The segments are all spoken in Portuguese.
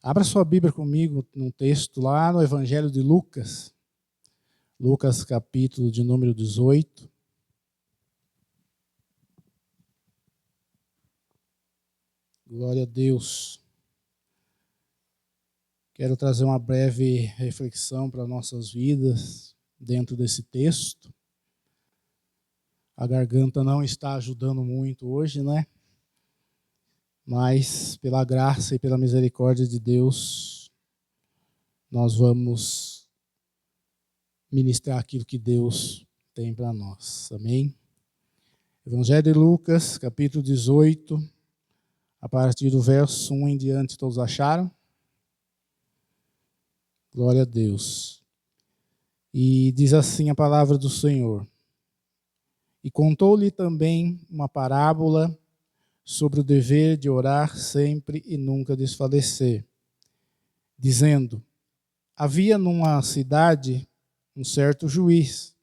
Abra sua Bíblia comigo num texto lá no Evangelho de Lucas. Lucas, capítulo de número 18. Glória a Deus. Quero trazer uma breve reflexão para nossas vidas dentro desse texto. A garganta não está ajudando muito hoje, né? Mas pela graça e pela misericórdia de Deus, nós vamos ministrar aquilo que Deus tem para nós. Amém? Evangelho de Lucas, capítulo 18, a partir do verso 1 em diante, todos acharam? Glória a Deus. E diz assim a palavra do Senhor. E contou-lhe também uma parábola sobre o dever de orar sempre e nunca desfalecer, dizendo: havia numa cidade um certo juiz,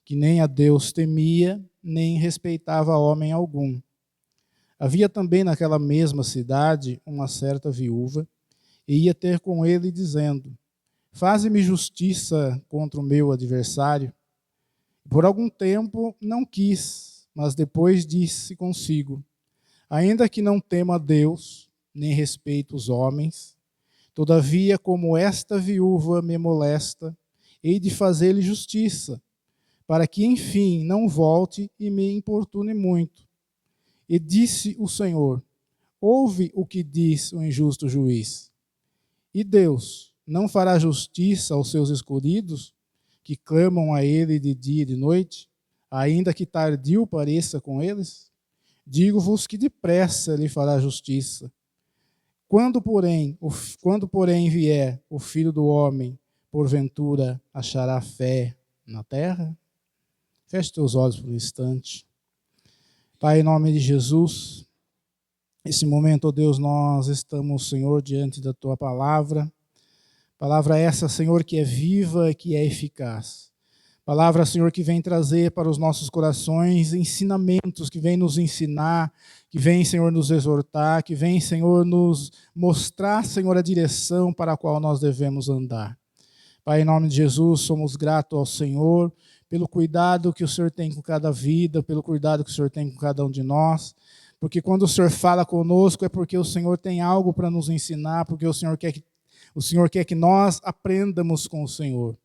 que nem a Deus temia, nem respeitava homem algum. Havia também naquela mesma cidade uma certa viúva, e ia ter com ele, dizendo: faze-me justiça contra o meu adversário. Por algum tempo não quis, mas depois disse consigo: ainda que não tema a Deus, nem respeito os homens, todavia, como esta viúva me molesta, hei de fazer-lhe justiça, para que, enfim, não volte e me importune muito. E disse o Senhor: ouve o que diz o injusto juiz. E Deus não fará justiça aos seus escolhidos, que clamam a ele de dia e de noite, ainda que tardio pareça com eles? Digo-vos que depressa lhe fará justiça. Quando, porém, vier o Filho do Homem, porventura achará fé na terra? Feche teus olhos por um instante. Pai, em nome de Jesus, nesse momento, ó Deus, nós estamos, Senhor, diante da Tua palavra. Palavra essa, Senhor, que é viva e que é eficaz. Palavra, Senhor, que vem trazer para os nossos corações ensinamentos, que vem nos ensinar, que vem, Senhor, nos exortar, que vem, Senhor, nos mostrar, Senhor, a direção para a qual nós devemos andar. Pai, em nome de Jesus, somos gratos ao Senhor pelo cuidado que o Senhor tem com cada vida, pelo cuidado que o Senhor tem com cada um de nós, porque quando o Senhor fala conosco é porque o Senhor tem algo para nos ensinar, porque o Senhor quer que nós aprendamos com o Senhor.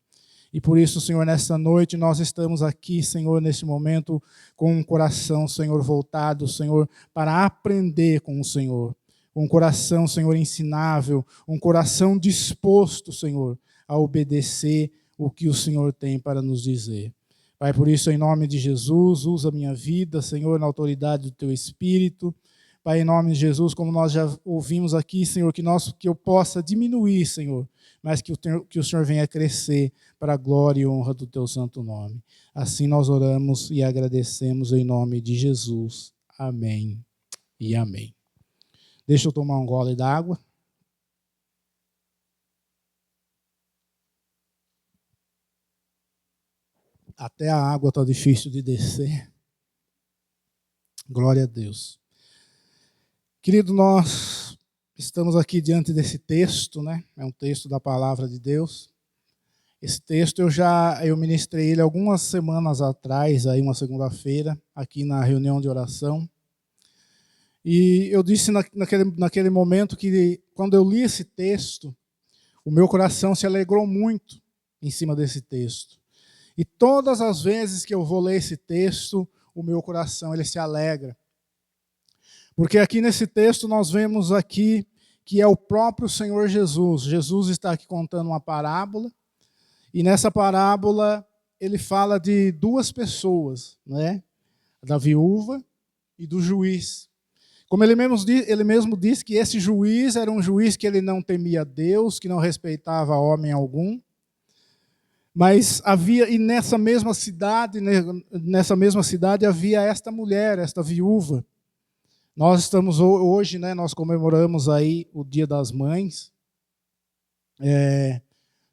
E por isso, Senhor, nesta noite nós estamos aqui, Senhor, neste momento, com um coração, Senhor, voltado, Senhor, para aprender com o Senhor. Um coração, Senhor, ensinável, um coração disposto, Senhor, a obedecer o que o Senhor tem para nos dizer. Pai, por isso, em nome de Jesus, usa a minha vida, Senhor, na autoridade do Teu Espírito. Pai, em nome de Jesus, como nós já ouvimos aqui, Senhor, que eu possa diminuir, Senhor, mas que o Senhor venha crescer para a glória e honra do Teu santo nome. Assim nós oramos e agradecemos em nome de Jesus. Amém e amém. Deixa eu tomar um gole d'água. Até a água está difícil de descer. Glória a Deus. Querido, nós estamos aqui diante desse texto, né? É um texto da palavra de Deus. Esse texto eu ministrei ele algumas semanas atrás, aí uma segunda-feira, aqui na reunião de oração. E eu disse naquele momento que quando eu li esse texto, o meu coração se alegrou muito em cima desse texto. E todas as vezes que eu vou ler esse texto, o meu coração ele se alegra. Porque aqui nesse texto nós vemos aqui que é o próprio Senhor Jesus. Jesus está aqui contando uma parábola. E nessa parábola ele fala de duas pessoas, né? Da viúva e do juiz. Como ele mesmo diz que esse juiz era um juiz que ele não temia Deus, que não respeitava homem algum. Mas e nessa mesma cidade havia esta mulher, esta viúva. Nós estamos hoje, né, nós comemoramos aí o Dia das Mães.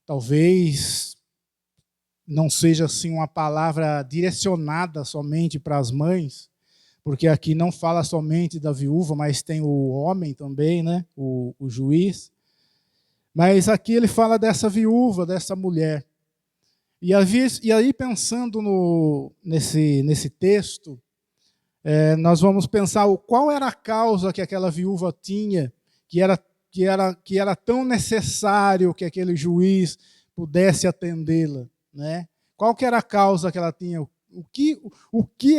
Talvez não seja assim uma palavra direcionada somente para as mães, porque aqui não fala somente da viúva, mas tem o homem também, né, o juiz. Mas aqui ele fala dessa viúva, dessa mulher. E aí pensando nesse texto, nós vamos pensar qual era a causa que aquela viúva tinha, que era tão necessário que aquele juiz pudesse atendê-la, né? Qual que era a causa que ela tinha? O que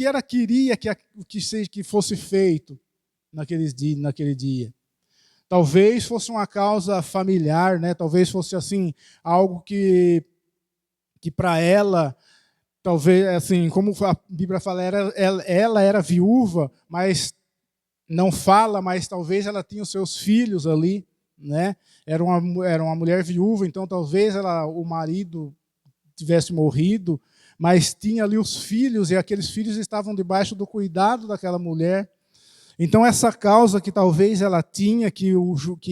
ela queria que fosse feito naquele dia? Talvez fosse uma causa familiar, né? Talvez fosse assim algo que para ela, talvez assim, como a Bíblia fala, ela era viúva, mas não fala, mas talvez ela tinha os seus filhos ali, né? Era uma mulher viúva, então talvez o marido tivesse morrido, mas tinha ali os filhos, e aqueles filhos estavam debaixo do cuidado daquela mulher. Então essa causa que talvez ela tinha, que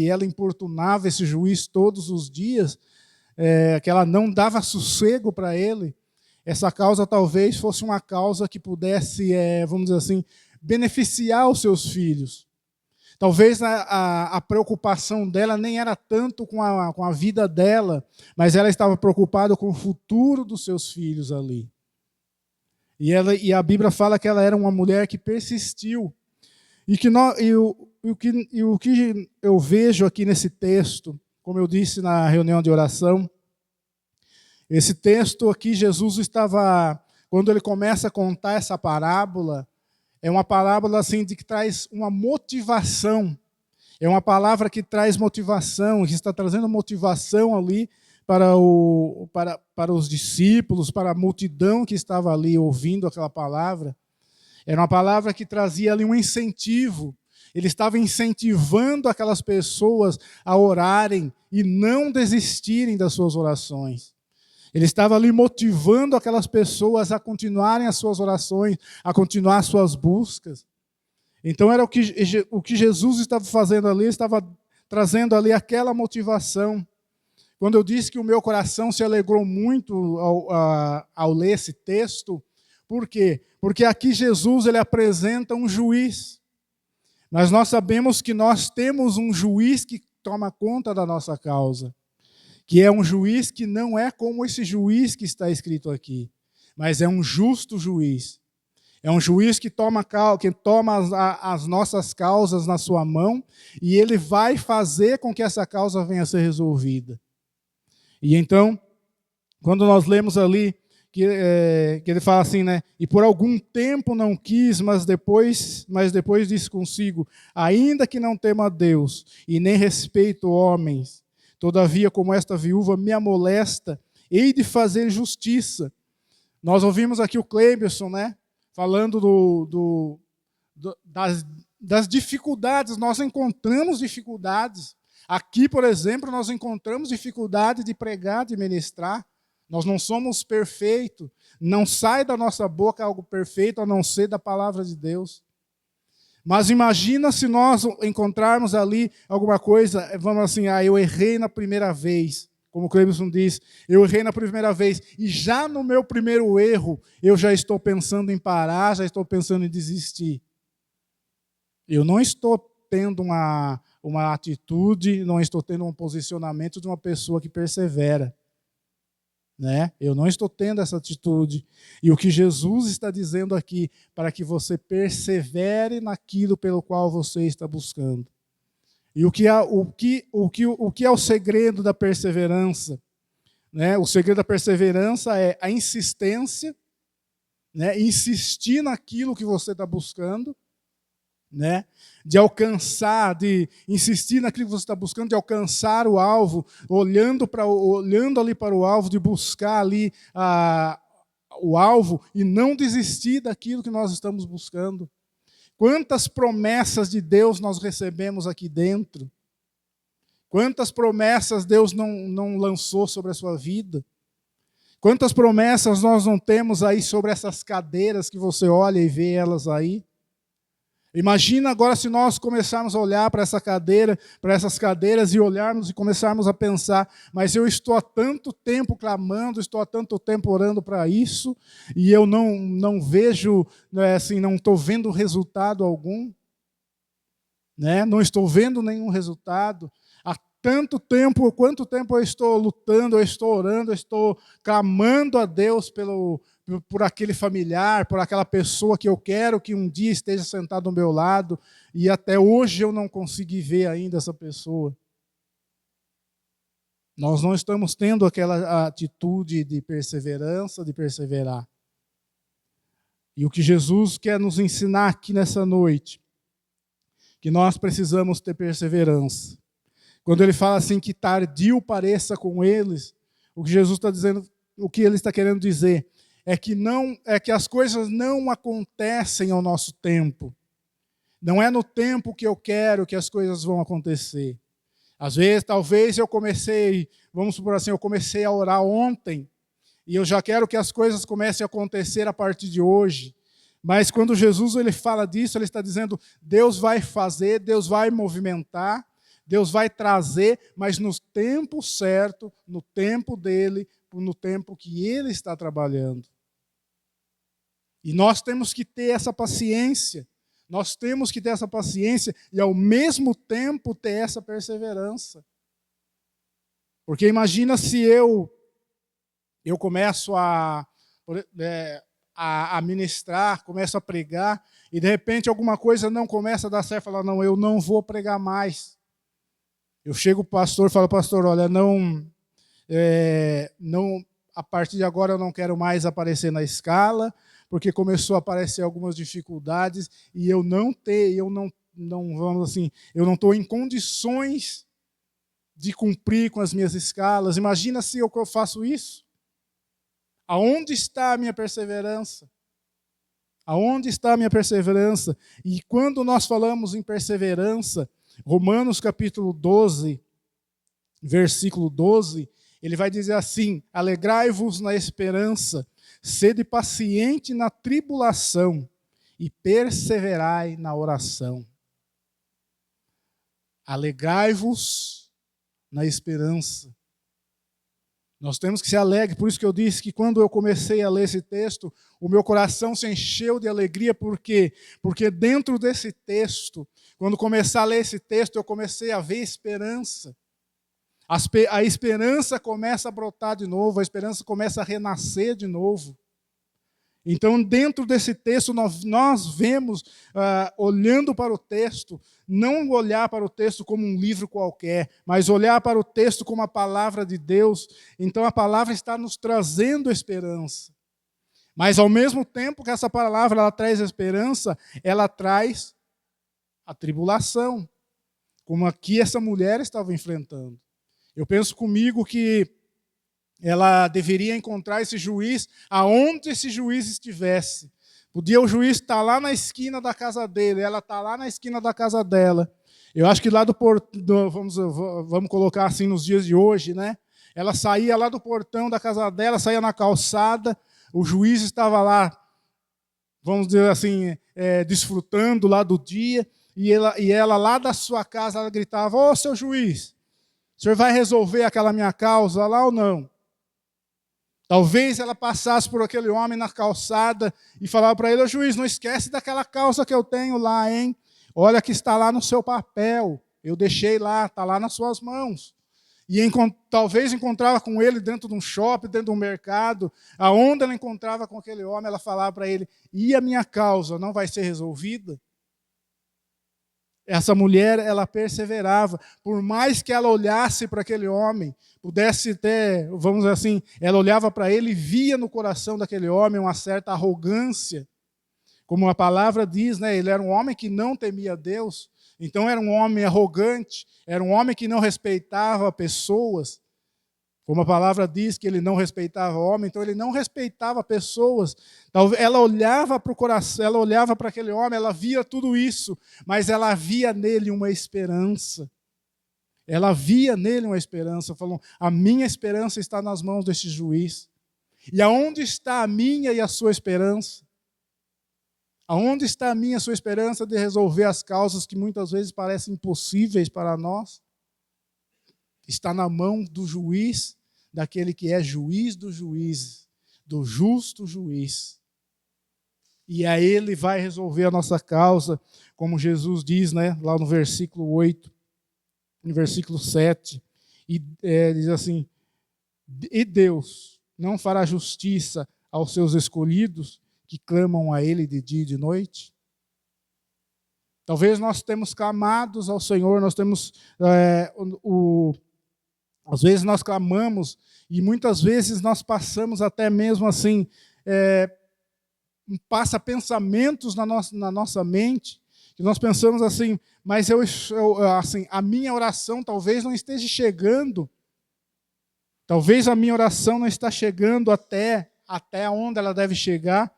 ela importunava esse juiz todos os dias, que ela não dava sossego para ele, essa causa talvez fosse uma causa que pudesse, vamos dizer assim, beneficiar os seus filhos. Talvez a preocupação dela nem era tanto com a vida dela, mas ela estava preocupada com o futuro dos seus filhos ali. E a Bíblia fala que ela era uma mulher que persistiu. O que eu vejo aqui nesse texto, como eu disse na reunião de oração, esse texto aqui, Jesus estava, quando ele começa a contar essa parábola, é uma parábola assim que traz uma motivação. É uma palavra que traz motivação, que está trazendo motivação ali para os discípulos, para a multidão que estava ali ouvindo aquela palavra. Era uma palavra que trazia ali um incentivo. Ele estava incentivando aquelas pessoas a orarem e não desistirem das suas orações. Ele estava ali motivando aquelas pessoas a continuarem as suas orações, a continuar as suas buscas. Então era o que Jesus estava fazendo ali, estava trazendo ali aquela motivação. Quando eu disse que o meu coração se alegrou muito ao ler esse texto, por quê? Porque aqui Jesus ele apresenta um juiz. Mas nós sabemos que nós temos um juiz que toma conta da nossa causa, que é um juiz que não é como esse juiz que está escrito aqui, mas é um justo juiz. É um juiz que toma as nossas causas na sua mão e ele vai fazer com que essa causa venha a ser resolvida. E então, quando nós lemos ali, que ele fala assim, né? E por algum tempo não quis, mas depois disse consigo, ainda que não tema a Deus e nem respeito homens, todavia, como esta viúva me amolesta, hei de fazer justiça. Nós ouvimos aqui o Cleberson, né? Falando das dificuldades. Nós encontramos dificuldades. Aqui, por exemplo, nós encontramos dificuldade de pregar, de ministrar. Nós não somos perfeitos. Não sai da nossa boca algo perfeito a não ser da palavra de Deus. Mas imagina se nós encontrarmos ali alguma coisa, vamos assim, eu errei na primeira vez, como o Cleberson diz, eu errei na primeira vez, e já no meu primeiro erro, eu já estou pensando em parar, já estou pensando em desistir. Eu não estou tendo uma atitude, não estou tendo um posicionamento de uma pessoa que persevera. Né? Eu não estou tendo essa atitude. E o que Jesus está dizendo aqui, para que você persevere naquilo pelo qual você está buscando. E o que é o segredo da perseverança? Né? O segredo da perseverança é a insistência, né? Insistir naquilo que você está buscando, né? De insistir naquilo que você está buscando, de alcançar o alvo, olhando ali para o alvo, de buscar ali o alvo e não desistir daquilo que nós estamos buscando. Quantas promessas de Deus nós recebemos aqui dentro? Quantas promessas Deus não lançou sobre a sua vida? Quantas promessas nós não temos aí sobre essas cadeiras que você olha e vê elas aí? Imagina agora se nós começarmos a olhar para essas cadeiras e olharmos e começarmos a pensar, mas eu estou há tanto tempo clamando, estou há tanto tempo orando para isso, e eu não vejo, assim, não estou vendo resultado algum, né? Não estou vendo nenhum resultado. quanto tempo eu estou lutando, eu estou orando, eu estou clamando a Deus por aquele familiar, por aquela pessoa que eu quero que um dia esteja sentado ao meu lado, e até hoje eu não consegui ver ainda essa pessoa. Nós não estamos tendo aquela atitude de perseverança, de perseverar. E o que Jesus quer nos ensinar aqui nessa noite, que nós precisamos ter perseverança. Quando ele fala assim que tardio pareça com eles, o que Jesus está dizendo, o que ele está querendo dizer é que as coisas não acontecem ao nosso tempo. Não é no tempo que eu quero que as coisas vão acontecer. Às vezes, talvez vamos supor assim, eu comecei a orar ontem e eu já quero que as coisas comecem a acontecer a partir de hoje. Mas quando Jesus ele fala disso, ele está dizendo, Deus vai fazer, Deus vai movimentar, Deus vai trazer, mas no tempo certo, no tempo dele, no tempo que ele está trabalhando. E nós temos que ter essa paciência. Nós temos que ter essa paciência e, ao mesmo tempo, ter essa perseverança. Porque imagina se eu começo a ministrar, começo a pregar, e de repente alguma coisa não começa a dar certo, falar, não, eu não vou pregar mais. Eu chego para o pastor e falo, pastor, olha, não, a partir de agora eu não quero mais aparecer na escala, porque começou a aparecer algumas dificuldades e eu não estou em condições de cumprir com as minhas escalas. Imagina se eu faço isso. Aonde está a minha perseverança? Aonde está a minha perseverança? E quando nós falamos em perseverança, Romanos capítulo 12, versículo 12, ele vai dizer assim, alegrai-vos na esperança, sede paciente na tribulação e perseverai na oração. Alegrai-vos na esperança. Nós temos que ser alegres, por isso que eu disse que quando eu comecei a ler esse texto, o meu coração se encheu de alegria, por quê? Porque dentro desse texto, quando começar a ler esse texto, eu comecei a ver esperança. A esperança começa a brotar de novo, a esperança começa a renascer de novo. Então, dentro desse texto, nós vemos, olhando para o texto, não olhar para o texto como um livro qualquer, mas olhar para o texto como a palavra de Deus. Então, a palavra está nos trazendo esperança. Mas, ao mesmo tempo que essa palavra ela traz esperança, ela traz a tribulação, como aqui essa mulher estava enfrentando. Eu penso comigo que ela deveria encontrar esse juiz aonde esse juiz estivesse. Podia o juiz estar lá na esquina da casa dele, ela está lá na esquina da casa dela. Eu acho que lá vamos colocar assim nos dias de hoje, né? Ela saía lá do portão da casa dela, saía na calçada, o juiz estava lá, vamos dizer assim, desfrutando lá do dia, e ela lá da sua casa, ela gritava, ô, seu juiz, o senhor vai resolver aquela minha causa lá ou não? Talvez ela passasse por aquele homem na calçada e falava para ele, ô juiz, não esquece daquela causa que eu tenho lá, hein? Olha que está lá no seu papel, eu deixei lá, está lá nas suas mãos. E talvez encontrava com ele dentro de um shopping, dentro de um mercado, aonde ela encontrava com aquele homem, ela falava para ele, e a minha causa não vai ser resolvida? Essa mulher, ela perseverava, por mais que ela olhasse para aquele homem, pudesse ter, vamos dizer assim, ela olhava para ele e via no coração daquele homem uma certa arrogância, como a palavra diz, né? Ele era um homem que não temia Deus, então era um homem arrogante, era um homem que não respeitava pessoas, como a palavra diz que ele não respeitava o homem, então ele não respeitava pessoas. Ela olhava para o coração, ela olhava para aquele homem, ela via tudo isso, mas ela via nele uma esperança. Ela via nele uma esperança, falou, a minha esperança está nas mãos deste juiz. E aonde está a minha e a sua esperança? Aonde está a minha e a sua esperança de resolver as causas que muitas vezes parecem impossíveis para nós? Está na mão do juiz, daquele que é juiz dos juízes, do justo juiz. E aí ele vai resolver a nossa causa, como Jesus diz, né, lá no versículo 8. no versículo 7, e diz assim: e Deus não fará justiça aos seus escolhidos que clamam a Ele de dia e de noite? Talvez nós temos clamados ao Senhor, nós temos, às vezes nós clamamos, e muitas vezes nós passamos até mesmo assim, passa pensamentos na nossa mente, que nós pensamos assim, mas assim, a minha oração talvez não esteja chegando, talvez a minha oração não está chegando até onde ela deve chegar.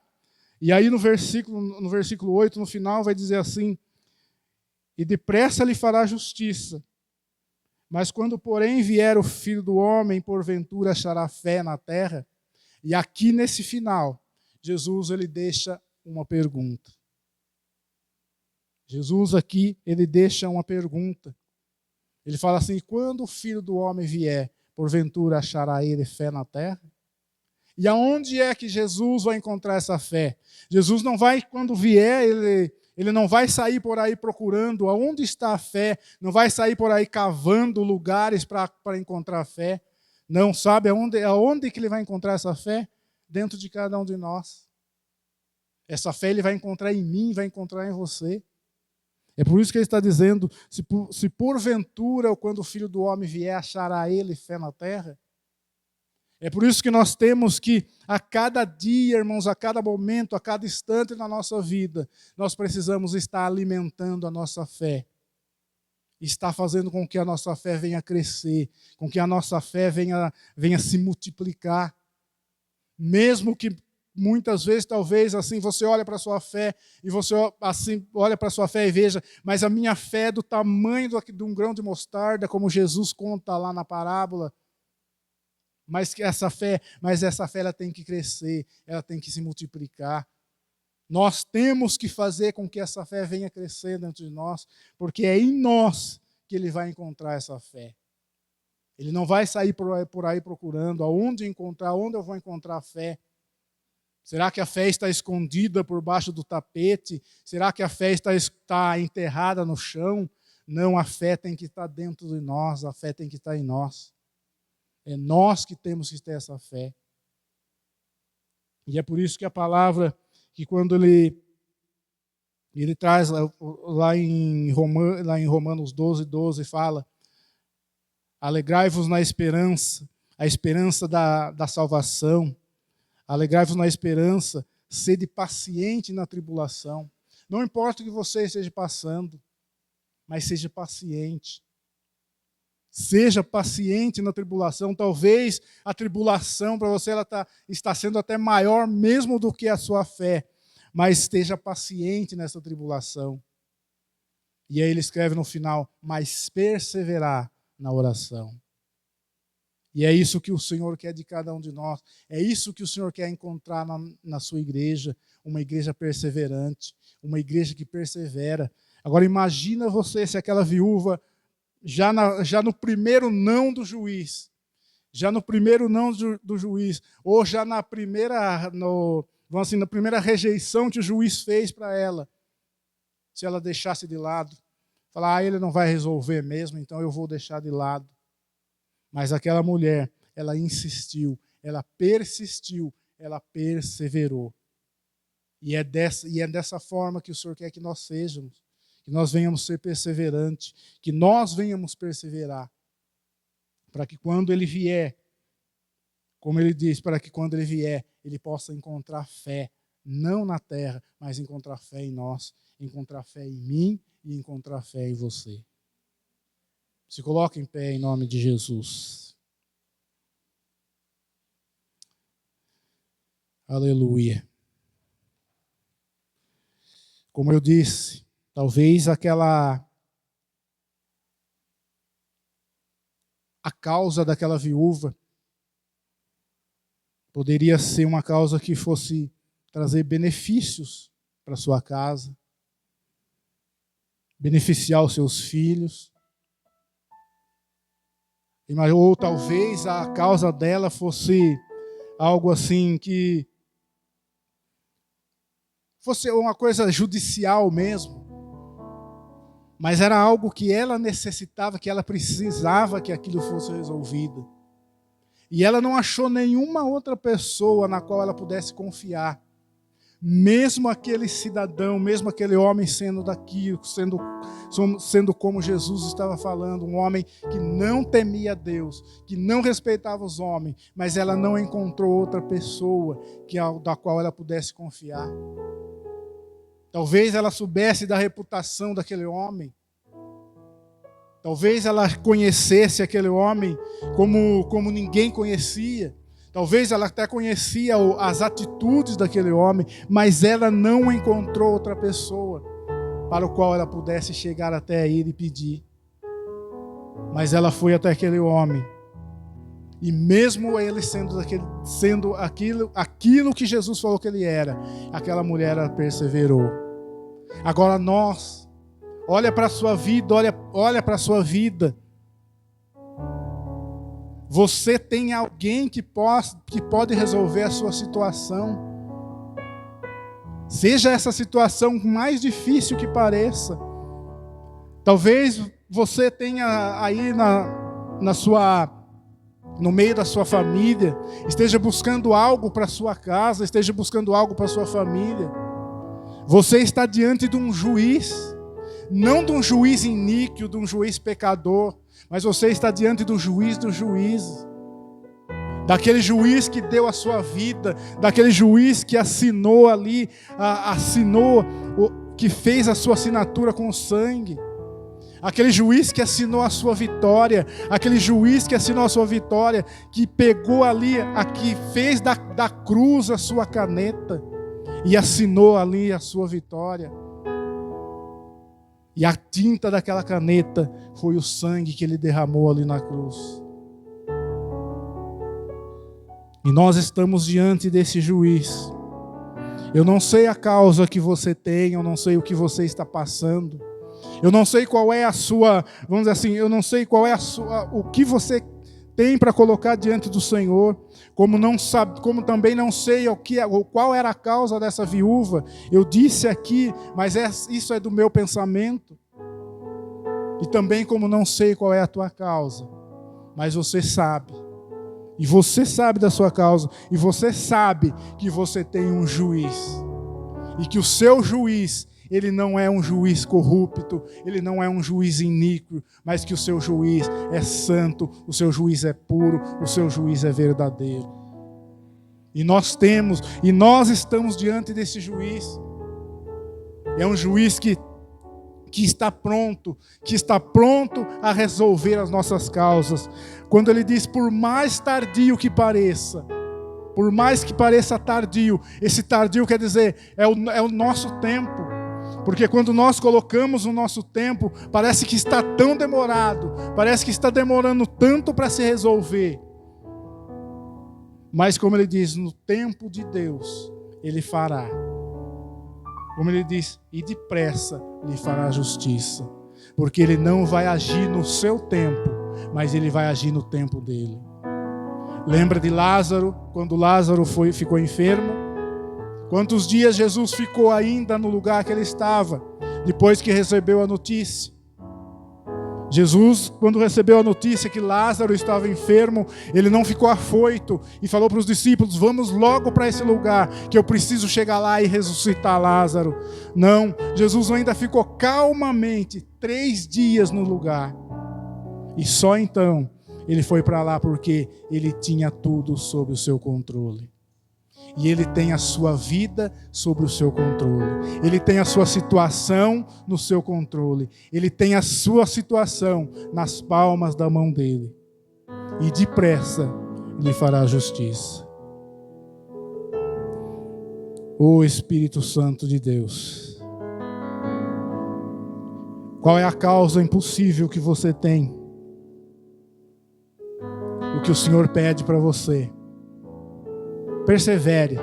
E aí no versículo 8, no final, vai dizer assim: e depressa lhe fará justiça, mas quando, porém, vier o Filho do Homem, porventura achará fé na terra? E aqui nesse final, Jesus ele deixa uma pergunta. Jesus aqui, ele deixa uma pergunta. Ele fala assim: quando o Filho do Homem vier, porventura achará ele fé na terra? E aonde é que Jesus vai encontrar essa fé? Jesus não vai, quando vier, ele não vai sair por aí procurando aonde está a fé, não vai sair por aí cavando lugares para encontrar fé. Não, sabe aonde que ele vai encontrar essa fé? Dentro de cada um de nós. Essa fé ele vai encontrar em mim, vai encontrar em você. É por isso que ele está dizendo: se porventura, quando o Filho do Homem vier, achará ele fé na terra? É por isso que nós temos que, a cada dia, irmãos, a cada momento, a cada instante na nossa vida, nós precisamos estar alimentando a nossa fé. Está fazendo com que a nossa fé venha crescer, com que a nossa fé venha se multiplicar. Mesmo que muitas vezes, talvez, assim, você olha para a sua fé e você assim olha para a sua fé e veja, mas a minha fé é do tamanho de um grão de mostarda, como Jesus conta lá na parábola. Mas essa fé ela tem que crescer, ela tem que se multiplicar. Nós temos que fazer com que essa fé venha crescer dentro de nós, porque é em nós que ele vai encontrar essa fé. Ele não vai sair por aí procurando onde eu vou encontrar a fé. Será que a fé está escondida por baixo do tapete? Será que a fé está enterrada no chão? Não, a fé tem que estar dentro de nós, a fé tem que estar em nós. É nós que temos que ter essa fé. E é por isso que a palavra, que quando ele traz lá em Romanos 12, fala: alegrai-vos na esperança, a esperança da salvação. Alegrai-vos na esperança, sede paciente na tribulação. Não importa o que você esteja passando, mas seja paciente. Seja paciente na tribulação. Talvez a tribulação para você está sendo até maior mesmo do que a sua fé. Mas esteja paciente nessa tribulação. E aí ele escreve no final: mas perseverar na oração. E é isso que o Senhor quer de cada um de nós. É isso que o Senhor quer encontrar na sua igreja. Uma igreja perseverante. Uma igreja que persevera. Agora imagina você se aquela viúva, já no primeiro não do juiz, ou já na primeira, vamos assim, na primeira rejeição que o juiz fez para ela, se ela deixasse de lado, falar: ele não vai resolver mesmo, então eu vou deixar de lado. Mas aquela mulher, ela insistiu, ela persistiu, ela perseverou. E é dessa forma que o Senhor quer que nós sejamos. Que nós venhamos ser perseverantes, que nós venhamos perseverar, para que quando Ele vier, como Ele diz, para que quando Ele vier, Ele possa encontrar fé, não na terra, mas encontrar fé em nós, encontrar fé em mim e encontrar fé em você. Se coloque em pé em nome de Jesus. Aleluia. Como eu disse, talvez a causa daquela viúva poderia ser uma causa que fosse trazer benefícios para sua casa, beneficiar os seus filhos. Ou talvez a causa dela fosse algo assim que fosse uma coisa judicial mesmo. mas era algo que ela necessitava, que ela precisava que aquilo fosse resolvido. E ela não achou nenhuma outra pessoa na qual ela pudesse confiar. Mesmo aquele cidadão, mesmo aquele homem sendo daquilo, sendo como Jesus estava falando, um homem que não temia Deus, que não respeitava os homens, mas ela não encontrou outra pessoa da qual ela pudesse confiar. Talvez ela soubesse da reputação daquele homem. Talvez ela conhecesse aquele homem como ninguém conhecia. Talvez ela até conhecia as atitudes daquele homem, mas ela não encontrou outra pessoa para o qual ela pudesse chegar até ele e pedir. Mas ela foi até aquele homem. E mesmo ele sendo aquilo que Jesus falou que ele era, aquela mulher perseverou. Agora nós, olha para a sua vida, olha para a sua vida. Você tem alguém que pode resolver a sua situação. Seja essa situação mais difícil que pareça. Talvez você tenha aí no meio da sua família, esteja buscando algo para a sua casa, esteja buscando algo para a sua família. Você está diante de um juiz, não de um juiz iníquo, de um juiz pecador, mas você está diante do juiz dos juízes, daquele juiz que deu a sua vida, daquele juiz que assinou ali, que fez a sua assinatura com sangue, aquele juiz que assinou a sua vitória, aquele juiz que assinou a sua vitória, que pegou ali, que fez da cruz a sua caneta e assinou ali a sua vitória. E a tinta daquela caneta foi o sangue que ele derramou ali na cruz. E nós estamos diante desse juiz. Eu não sei a causa que você tem, eu não sei o que você está passando. Eu não sei qual é a sua, vamos dizer assim, eu não sei qual é o que você tem para colocar diante do Senhor, como também não sei qual era a causa dessa viúva. Eu disse aqui, mas isso é do meu pensamento. E também como não sei qual é a tua causa, mas você sabe. E você sabe da sua causa, e você sabe que você tem um juiz. E que o seu juiz, ele não é um juiz corrupto, ele não é um juiz iníquo, mas que o seu juiz é santo, o seu juiz é puro, o seu juiz é verdadeiro. E nós estamos diante desse juiz. É um juiz que está pronto a resolver as nossas causas. Quando ele diz, por mais tardio que pareça, por mais que pareça tardio, esse tardio quer dizer, é o nosso tempo. Porque quando nós colocamos o nosso tempo, parece que está tão demorado, parece que está demorando tanto para se resolver. Mas como ele diz, no tempo de Deus, ele fará. Como ele diz, e depressa lhe fará justiça. Porque ele não vai agir no seu tempo, mas ele vai agir no tempo dele. Lembra de Lázaro, quando Lázaro ficou enfermo? Quantos dias Jesus ficou ainda no lugar que ele estava, depois que recebeu a notícia? Jesus, quando recebeu a notícia que Lázaro estava enfermo, ele não ficou afoito e falou para os discípulos, vamos logo para esse lugar, que eu preciso chegar lá e ressuscitar Lázaro. Não, Jesus ainda ficou calmamente 3 dias no lugar. E só então ele foi para lá porque ele tinha tudo sob o seu controle. E ele tem a sua vida sob o seu controle. Ele tem a sua situação no seu controle. Ele tem a sua situação nas palmas da mão dele. E depressa lhe fará justiça. Ô Espírito Santo de Deus, qual é a causa impossível que você tem? O que o Senhor pede para você? Persevere,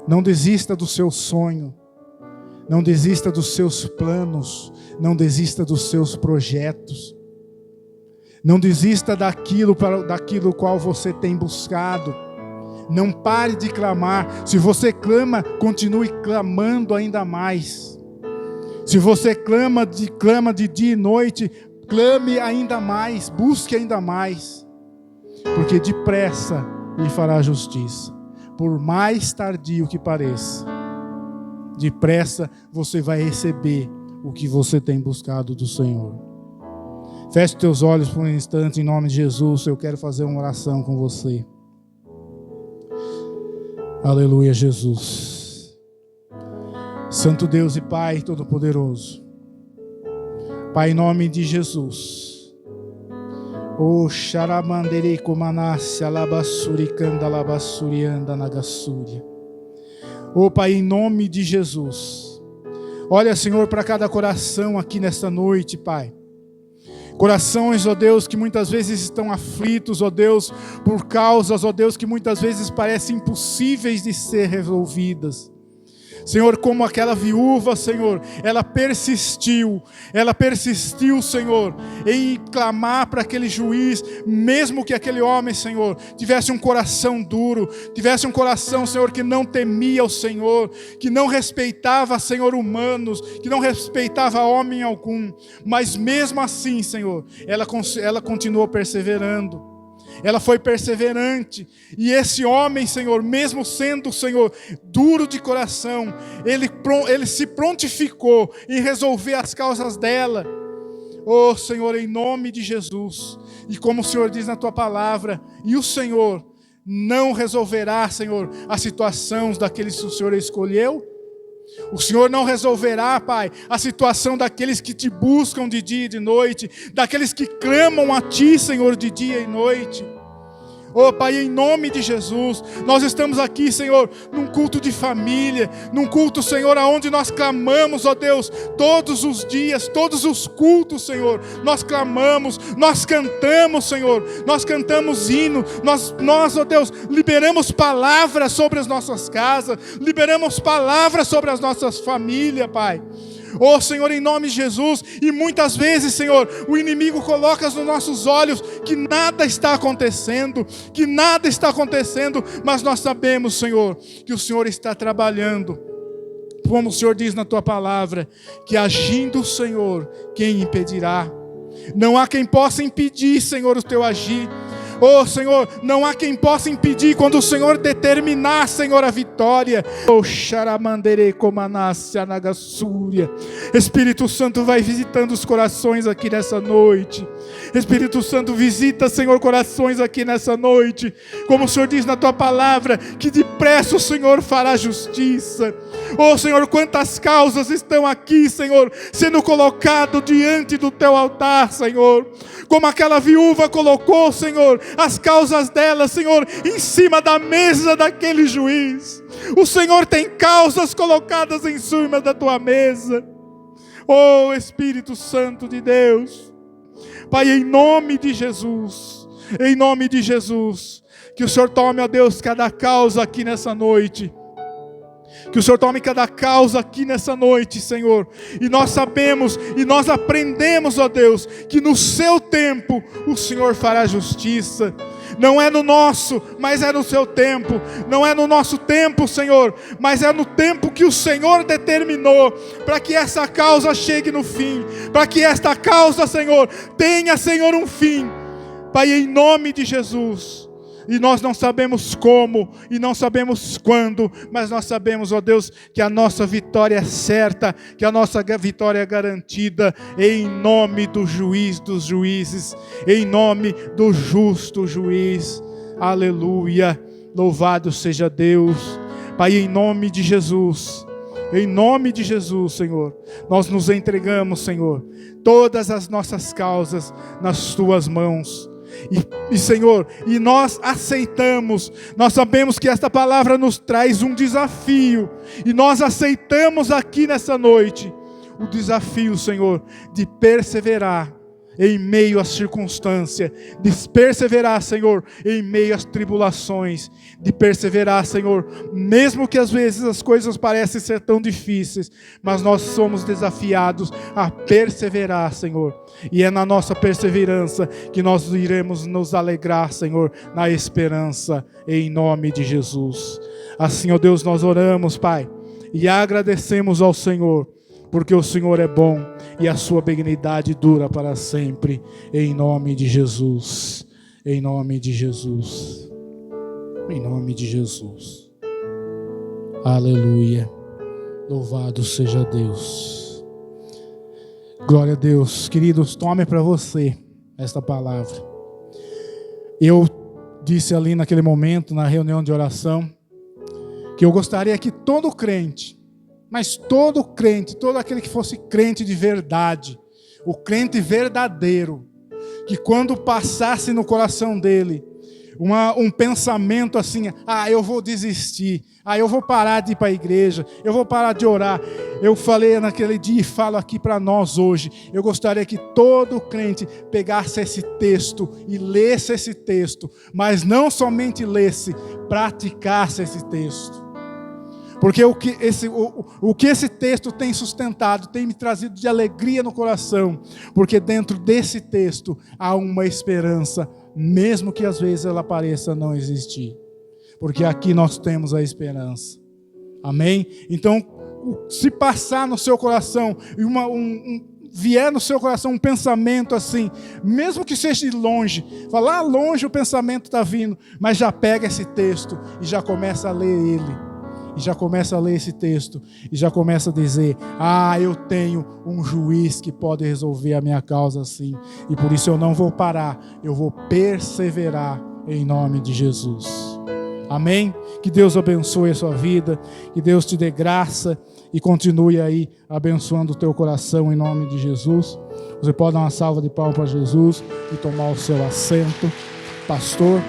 não desista do seu sonho, não desista dos seus planos, não desista dos seus projetos, não desista daquilo qual você tem buscado, não pare de clamar. Se você clama, continue clamando ainda mais. Se você clama de dia e noite, clame ainda mais, busque ainda mais, porque depressa lhe fará justiça. Por mais tardio que pareça, depressa você vai receber o que você tem buscado do Senhor. Feche teus olhos por um instante, em nome de Jesus. Eu quero fazer uma oração com você. Aleluia, Jesus. Santo Deus e Pai Todo-Poderoso, Pai, em nome de Jesus. O Xaramandere Comanassi Alabassuri Candalabassuri Anda Nagassúria. Oh Pai, em nome de Jesus, olha, Senhor, para cada coração aqui nesta noite, Pai. Corações, ó Deus, que muitas vezes estão aflitos, ó Deus, por causas, ó Deus, que muitas vezes parecem impossíveis de ser resolvidas. Senhor, como aquela viúva, Senhor, ela persistiu, Senhor, em clamar para aquele juiz, mesmo que aquele homem, Senhor, tivesse um coração duro, tivesse um coração, Senhor, que não temia o Senhor, que não respeitava, Senhor, humanos, que não respeitava homem algum, mas mesmo assim, Senhor, ela continuou perseverando. Ela foi perseverante, e esse homem, Senhor, mesmo sendo, Senhor, duro de coração, ele se prontificou em resolver as causas dela. Oh, Senhor, em nome de Jesus, e como o Senhor diz na tua palavra, e o Senhor não resolverá, Senhor, as situações daqueles que o Senhor escolheu. O Senhor não resolverá, Pai, a situação daqueles que te buscam de dia e de noite, daqueles que clamam a Ti, Senhor, de dia e noite. Oh Pai, em nome de Jesus, nós estamos aqui, Senhor, num culto de família, num culto, Senhor, aonde nós clamamos, ó Deus, todos os dias, todos os cultos, Senhor, nós clamamos, nós cantamos, Senhor, nós cantamos hino, nós, ó Deus, liberamos palavras sobre as nossas casas, liberamos palavras sobre as nossas famílias, Pai. Oh Senhor, em nome de Jesus, e muitas vezes, Senhor, o inimigo coloca nos nossos olhos que nada está acontecendo, mas nós sabemos, Senhor, que o Senhor está trabalhando, como o Senhor diz na tua palavra, que agindo o Senhor, quem impedirá? Não há quem possa impedir, Senhor, o teu agir. Oh Senhor, não há quem possa impedir quando o Senhor determinar, Senhor, a vitória. Oh Xaramandere Comanassi Anagassúria. Espírito Santo, vai visitando os corações aqui nessa noite. Espírito Santo, visita, Senhor, corações aqui nessa noite. Como o Senhor diz na tua palavra, que depressa o Senhor fará justiça. Oh Senhor, quantas causas estão aqui, Senhor, sendo colocado diante do teu altar, Senhor. Como aquela viúva colocou, Senhor, as causas dela, Senhor, em cima da mesa daquele juiz. O Senhor tem causas colocadas em cima da tua mesa. Oh Espírito Santo de Deus, Pai, em nome de Jesus, que o Senhor tome, ó Deus, cada causa aqui nessa noite. Que o Senhor tome cada causa aqui nessa noite, Senhor. E nós sabemos, e nós aprendemos, ó Deus, que no seu tempo o Senhor fará justiça. Não é no nosso, mas é no seu tempo. Não é no nosso tempo, Senhor, mas é no tempo que o Senhor determinou, para que essa causa chegue no fim, para que esta causa, Senhor, tenha, Senhor, um fim. Pai, em nome de Jesus. E nós não sabemos como, e não sabemos quando, mas nós sabemos, ó Deus, que a nossa vitória é certa, que a nossa vitória é garantida, em nome do juiz dos juízes, em nome do justo juiz. Aleluia, louvado seja Deus. Pai, em nome de Jesus, Senhor, nós nos entregamos, Senhor, todas as nossas causas nas tuas mãos. E Senhor, e nós aceitamos, nós sabemos que esta palavra nos traz um desafio, e nós aceitamos aqui nessa noite o desafio, Senhor, de perseverar em meio às circunstâncias, de perseverar, Senhor, em meio às tribulações, de perseverar, Senhor, mesmo que às vezes as coisas parecem ser tão difíceis, mas nós somos desafiados a perseverar, Senhor, e é na nossa perseverança que nós iremos nos alegrar, Senhor, na esperança, em nome de Jesus. Assim, ó Deus, nós oramos, Pai, e agradecemos ao Senhor porque o Senhor é bom e a sua benignidade dura para sempre, em nome de Jesus, em nome de Jesus, em nome de Jesus. Aleluia, louvado seja Deus. Glória a Deus. Queridos, tome para você esta palavra. Eu disse ali naquele momento, na reunião de oração, que eu gostaria que todo crente, mas todo crente, todo aquele que fosse crente de verdade, o crente verdadeiro, que quando passasse no coração dele um pensamento assim, eu vou desistir, eu vou parar de ir para a igreja, eu vou parar de orar. Eu falei naquele dia e falo aqui para nós hoje, eu gostaria que todo crente pegasse esse texto e lesse esse texto, mas não somente lesse, praticasse esse texto. Porque o que esse texto tem sustentado, tem me trazido de alegria no coração, porque dentro desse texto há uma esperança, mesmo que às vezes ela pareça não existir, porque aqui nós temos a esperança. Amém? Então, se passar no seu coração vier no seu coração um pensamento assim, mesmo que seja de longe, lá longe o pensamento está vindo, mas já pega esse texto e já começa a ler ele. E já começa a ler esse texto e já começa a dizer: eu tenho um juiz que pode resolver a minha causa assim, e por isso eu não vou parar, eu vou perseverar em nome de Jesus. Amém? Que Deus abençoe a sua vida, que Deus te dê graça e continue aí abençoando o teu coração em nome de Jesus. Você pode dar uma salva de palmas para Jesus e tomar o seu assento. Pastor